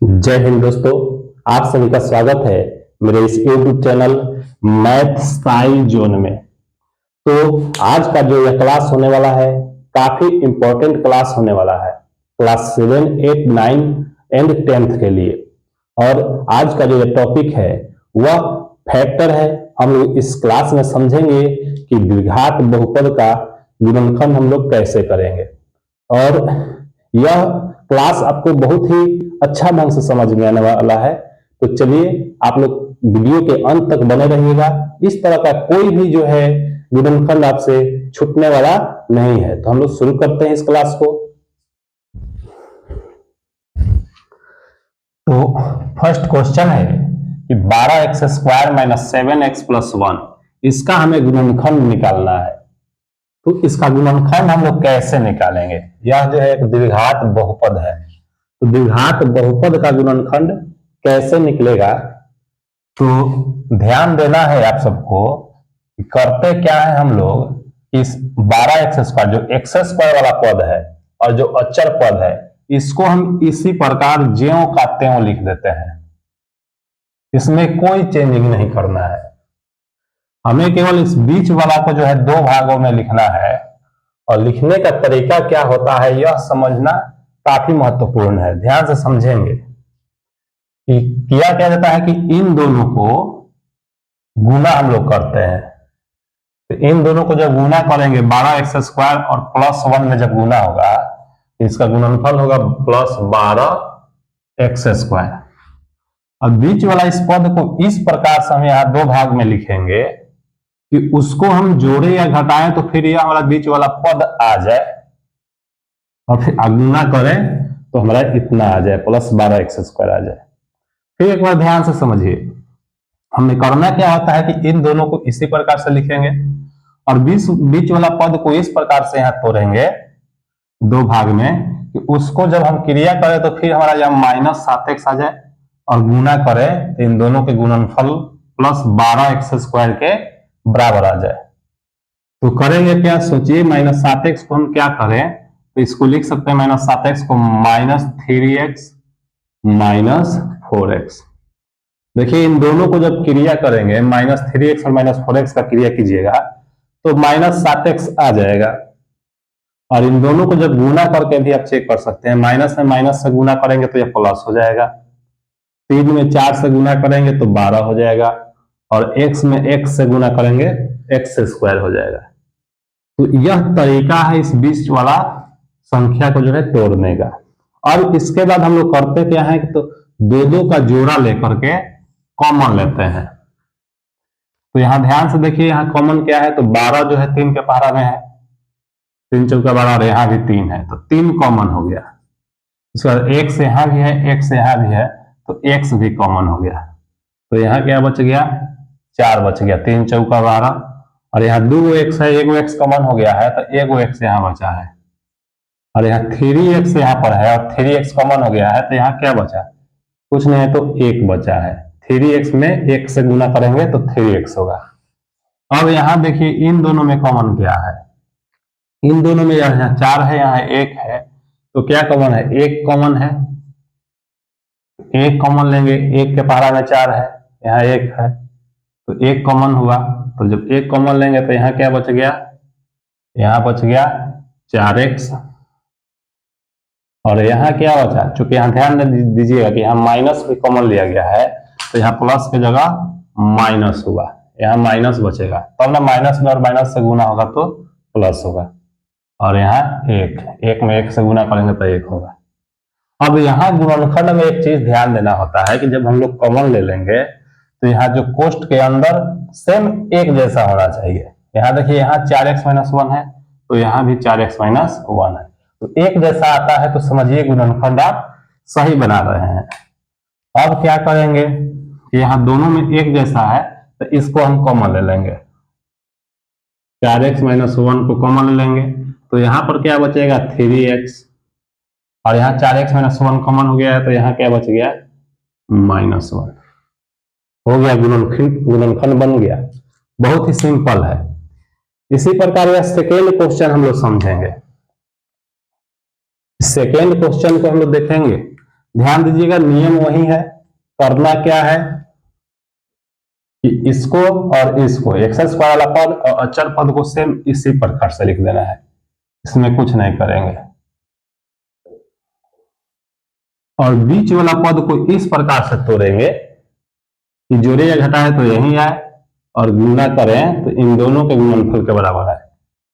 जय हिंद दोस्तों, आप सभी का स्वागत है मेरे इस YouTube channel math Sai zone में। तो आज का जो यह क्लास होने वाला है काफी इंपॉर्टेंट क्लास होने वाला है क्लास 7, 8, 9 एंड 10th के लिए। और आज का जो यह टॉपिक है वह फैक्टर है। हम लोग इस क्लास में समझेंगे कि द्विघात बहुपद का गुणनखंड हम लोग कैसे करेंगे। और यह क्लास आपको बहुत ही अच्छा ढंग से समझ में आने वाला है। तो चलिए आप लोग वीडियो के अंत तक बने रहिएगा। इस तरह का कोई भी जो है गुणनखंड आपसे छूटने वाला नहीं है। तो हम लोग शुरू करते हैं इस क्लास को। तो फर्स्ट क्वेश्चन है कि 12x² - 7x+1 इसका हमें गुणनखंड निकालना है। तो इसका गुणनखंड हम लोग कैसे निकालेंगे? यह जो है एक द्विघात बहुपद है। तो द्विघात बहुपद का गुणनखंड कैसे निकलेगा? तो ध्यान देना है आप सबको। करते क्या है हम लोग, इस 12x² जो x² वाला पद है और जो अचर पद है इसको हम इसी प्रकार ज्यों का त्यों लिख देते हैं। इसमें कोई चेंजिंग नहीं करना है। हमें केवल इस बीच वाला को जो है दो भागों में लिखना है। और लिखने का तरीका क्या होता है यह समझना काफी महत्वपूर्ण है। ध्यान से समझेंगे कि किया क्या जाता है कि इन दोनों को गुना हम लोग करते हैं। तो इन दोनों को जब गुना करेंगे 12x² और +1 में जब गुना होगा इसका गुणनफल होगा +12x²। अब बीच वाला इस पद को इस प्रकार से हम यहां दो भाग में लिखेंगे कि उसको हम जोड़े या घटाएं तो फिर यह हमारा बीच वाला पद आ जाए और फिर गुना करें तो हमारा इतना आ जाए, +12x² आ जाए। फिर एक बार ध्यान से समझिए, हमें करना क्या होता है कि इन दोनों को इसी प्रकार से लिखेंगे और बीच वाला पद को इस प्रकार से यहाँ तोड़ेंगे दो भाग में कि उसको जब हम क्रिया करें तो फिर हमारा यहाँ -7x आ जाए और गुना करें तो इन दोनों के गुणनफल +12x² के बराबर आ जाए। तो करेंगे क्या, सोचिए -7x को हम क्या करें तो इसको लिख सकते हैं -7x को -3x -4x। देखिए इन दोनों को जब क्रिया करेंगे -3x और -4x का क्रिया कीजिएगा तो -7x आ जाएगा। और इन दोनों को जब गुना करके भी आप चेक कर सकते हैं, माइनस में माइनस से गुना करेंगे तो यह प्लस हो जाएगा, 3 में 4 से गुना करेंगे तो 12 हो जाएगा और x में x से गुना करेंगे x² हो जाएगा। तो यह तरीका है इस बीच वाला संख्या को जो है तोड़ने का। और इसके बाद हम लोग करते क्या है कि तो दो का जोड़ा लेकर के कॉमन लेते हैं। तो यहां ध्यान से देखिए, यहां कॉमन क्या है तो 12 जो है 3 के पहाड़ा में है, 3 चौका 12 और यहाँ भी 3 है तो 3 कॉमन हो गया। इसके बाद x यहाँ भी है, x यहाँ भी है तो x भी कॉमन हो गया। तो यहाँ क्या बच गया, 4 बच गया, 3 चौका 12 और यहाँ 2x है, 1x कॉमन हो गया है तो 1x यहाँ बचा है और यहाँ 3x यहाँ पर है और 3x कॉमन हो गया है तो यहाँ क्या बचा, कुछ नहीं है तो 1 बचा है। 3x में 1 से गुना करेंगे तो 3x होगा। अब यहाँ देखिए इन दोनों में कॉमन क्या है, इन दोनों में यहाँ 4 है यहाँ 1 है तो क्या कॉमन है, 1 कॉमन है, 1 कॉमन लेंगे, 1 के पहाड़ा में 4 है, यहाँ 1 है तो 1 कॉमन हुआ। तो जब 1 कॉमन लेंगे तो यहाँ क्या बच गया, यहाँ बच गया 4x और यहाँ क्या बचा, चूंकि यहाँ ध्यान दीजिएगा कि यहाँ माइनस भी कॉमन लिया गया है तो यहाँ प्लस की जगह माइनस हुआ, यहाँ माइनस बचेगा तब ना माइनस में और माइनस से गुना होगा तो प्लस होगा और यहाँ 1 में 1 से गुना करेंगे तो 1 होगा। अब यहाँ गुणनखंड में एक चीज ध्यान देना होता है कि जब हम लोग कॉमन ले लेंगे तो यहाँ जो कोष्ठ के अंदर सेम एक जैसा होना चाहिए। यहाँ देखिए यहाँ 4x - 1 है तो यहाँ भी 4x - 1 है तो एक जैसा आता है तो समझिए गुणनखंड आप सही बना रहे हैं। अब क्या करेंगे कि यहाँ दोनों में एक जैसा है तो इसको हम कॉमन ले लेंगे, 4x - 1 को कॉमन ले लेंगे तो यहाँ पर क्या बचेगा 3x और यहाँ 4x - 1 कॉमन हो गया है तो यहाँ क्या बच गया -1 हो गया, गुणनखंड बन गया। बहुत ही सिंपल है। इसी प्रकार यह सेकेंड क्वेश्चन हम लोग समझेंगे। सेकेंड क्वेश्चन को हम लोग देखेंगे, ध्यान दीजिएगा नियम वही है, करना क्या है कि इसको और इसको एक्स स्क्वायर वाला पद और अचर पद को सेम इसी प्रकार से लिख देना है, इसमें कुछ नहीं करेंगे। और बीच वाला पद को इस प्रकार से तोड़ेंगे कि जोड़े या घटाए तो यही आए और गुना करें तो इन दोनों के गुणनफल के बराबर आए।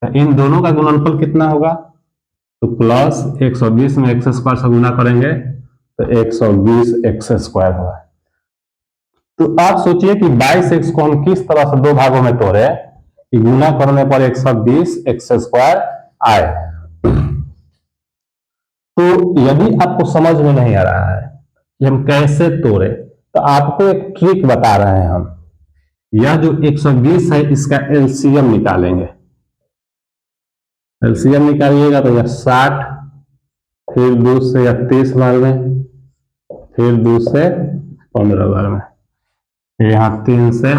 तो इन दोनों का गुणनफल कितना होगा, तो प्लस 120 में एक्स स्क्वायर से गुना करेंगे तो 120 एक्स स्क्वायर होगा। तो आप सोचिए कि 22x को हम किस तरह से दो भागों में तोड़े कि गुना करने पर 120 एक्स स्क्वायर आए। तो यदि आपको समझ में नहीं आ रहा है कि हम कैसे तोड़े, तो आपको एक ट्रिक बता रहे हैं हम। यह जो 120 है इसका एलसीएम निकालेंगे। एलसीएम निकालिएगा तो यह 60, फिर 2 से 30 बार में, फिर 2 से 15 बार में, यहाँ 3 से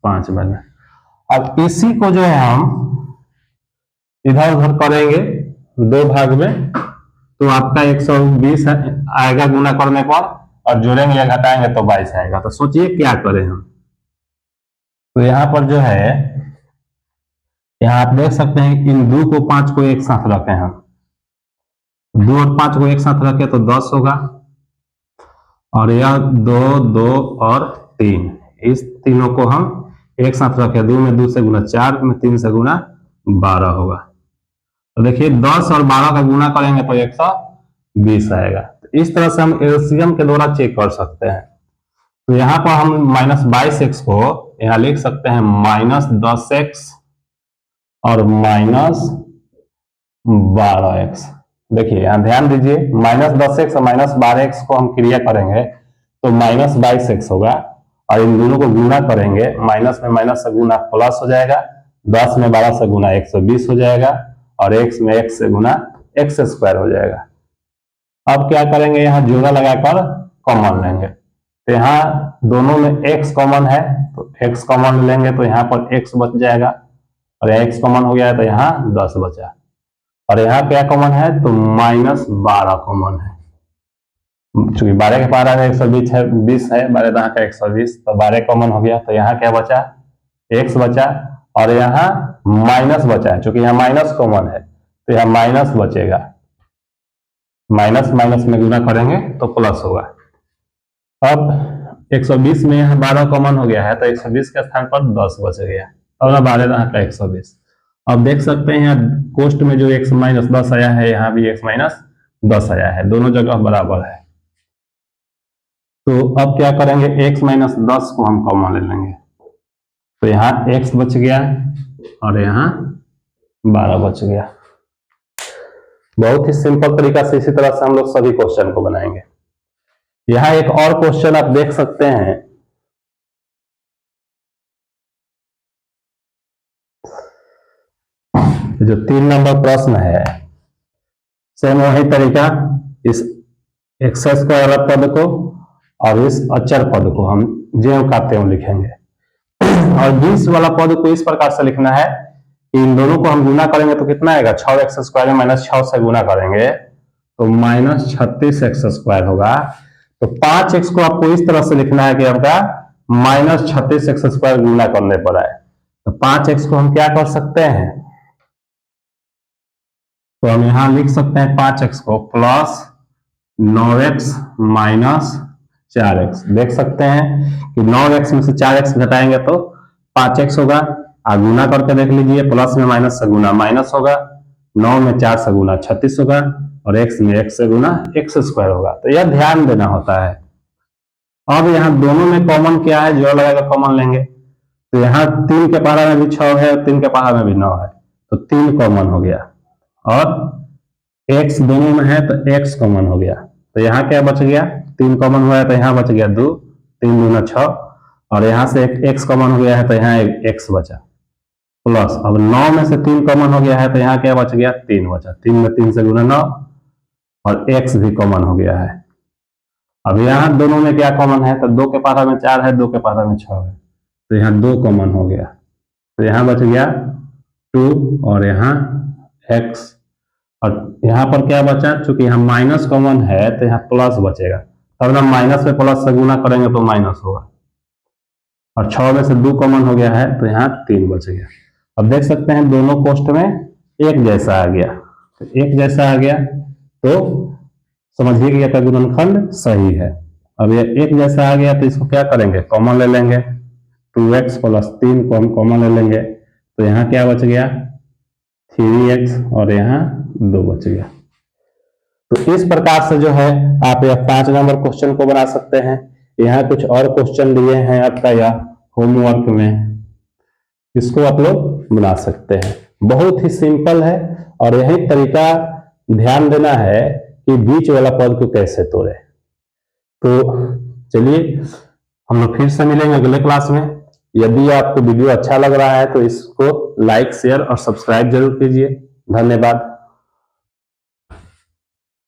5 बार में। अब इसी को जो है हम इधर उधर करेंगे दो भाग में, तो आपका 120 आएगा गुना करने पर, और जोड़ेंगे या घटाएंगे तो 22 आएगा। तो सोचिए क्या करें हम। तो यहां पर जो है, यहां आप देख सकते हैं इन 2 को 5 को एक साथ रखें हम, 2 और 5 को एक साथ रखें तो 10 होगा, और यह 2, 2 और 3, इस तीनों को हम एक साथ रखें, 2 में 2 से गुना 4, में 3 से गुना 12 होगा। तो देखिए 10 और 12 का गुना करेंगे तो 120 आएगा। तो इस तरह से हम एलसीएम के द्वारा चेक कर सकते हैं। तो यहाँ पर हम -22x को यहाँ लिख सकते हैं -10x और -12x। देखिए यहाँ ध्यान दीजिए, -10x और -12x को हम क्रिया करेंगे तो -22x होगा, और इन दोनों को गुना करेंगे, माइनस में माइनस से गुना प्लस हो जाएगा, 10 में 12 से गुना 120 हो जाएगा, और x में x से गुना एक्स स्क्वायर हो जाएगा। अब क्या करेंगे, यहाँ जोड़ा लगाकर कॉमन लेंगे। तो यहाँ दोनों में x कॉमन है तो x कॉमन लेंगे तो यहाँ पर x बच जाएगा, और यहाँ x कॉमन हो गया है तो यहाँ 10 बचा, और यहाँ क्या कॉमन है तो -12 कॉमन है। चूंकि 12 के पारा में 120 है, 20 है, 12 दहा का 120, तो 12 कॉमन हो गया, तो यहाँ क्या बचा, x बचा, और यहाँ माइनस बचा है, चूंकि यहाँ माइनस कॉमन है तो यहाँ माइनस बचेगा, माइनस माइनस में गुना करेंगे तो प्लस होगा। अब 120 में यहाँ 12 कॉमन हो गया है तो 120 के स्थान पर 10 बच गया, और 12 दहा का 120। अब देख सकते हैं यहाँ कोष्ट में जो x माइनस 10 आया है, यहाँ भी x माइनस 10 आया है, दोनों जगह बराबर है। तो अब क्या करेंगे, x माइनस 10 को हम कॉमन ले लेंगे, तो यहाँ x बच गया और यहाँ 12 बच गया। बहुत ही सिंपल तरीका से इसी तरह से हम लोग सभी क्वेश्चन को बनाएंगे। यहाँ एक और क्वेश्चन आप देख सकते हैं, जो 3 नंबर प्रश्न है, सेम वही तरीका, इस एक्स स्क्वायर वाला पद को और इस अचर पद को हम ज्यों का त्यों लिखेंगे, और 20 वाला पद को इस प्रकार से लिखना है कि इन दोनों को हम गुना करेंगे तो कितना आएगा, 6x स्क्वायर में -6 से गुना करेंगे तो -36x स्क्वायर होगा। तो 5x को आपको इस तरह से लिखना है कि आपका -36x स्क्वायर गुना करने पर आए। तो 5x को हम क्या कर सकते हैं, तो हम यहां लिख सकते हैं 5x को प्लस 9x माइनस 4x। देख सकते हैं कि 9x में से 4x घटाएंगे तो 5x होगा, और गुना करके देख लीजिए, प्लस में माइनस से गुना माइनस होगा, 9 में 4 से गुना 36 होगा, और x में x से गुना एक्स स्क्वायर होगा। तो यह ध्यान देना होता है। अब यहाँ दोनों में कॉमन क्या है, जोड़ लगाकर कॉमन लेंगे, तो यहाँ 3 के पारा में भी 6 है और 3 के पारा में भी 9 है, तो 3 कॉमन हो गया, और x दोनों में है तो x कॉमन हो गया। तो यहाँ क्या बच गया, 3 कॉमन हुआ है तो यहाँ बच गया 2, 3 दूना 6, और यहाँ से एक x कॉमन हो गया है तो यहाँ एक x बचा, प्लस अब 9 में से 3 कॉमन हो गया है तो यहाँ क्या बच गया, 3 बचा, 3 में 3 से गुना 9, और x भी कॉमन हो गया है। अब यहाँ दोनों में क्या कॉमन है, तो 2 के पारा में 4 है, 2 के पारा में 6 है, तो यहाँ 2 कॉमन हो गया, तो यहाँ बच गया 2, और यहाँ x, और यहाँ पर क्या बचा, चूंकि यहाँ माइनस कॉमन है तो यहाँ प्लस बचेगा, तब ना माइनस में प्लस से गुना करेंगे तो माइनस होगा। और 6 में से 2 कॉमन हो गया है तो यहाँ 3 बच गया। अब देख सकते हैं दोनों कोष्ठ में एक जैसा आ गया, तो एक जैसा आ गया तो समझिए कि यह गुणनखंड सही है। अब ये एक जैसा आ गया तो इसको क्या करेंगे, कॉमन ले लेंगे, 2x प्लस 3 कॉमन ले लेंगे, तो यहाँ क्या बच गया 3x और यहाँ 2 बच गया। तो इस प्रकार से जो है आप यह 5 नंबर क्वेश्चन को बना सकते हैं। यहाँ कुछ और क्वेश्चन दिए हैं आपका यह होमवर्क में, इसको आप लोग बना सकते हैं। बहुत ही सिंपल है और यही तरीका ध्यान देना है कि बीच वाला पद को कैसे तोड़े। तो चलिए हम लोग फिर से मिलेंगे अगले क्लास में। यदि आपको वीडियो अच्छा लग रहा है तो इसको लाइक शेयर और सब्सक्राइब जरूर कीजिए। धन्यवाद।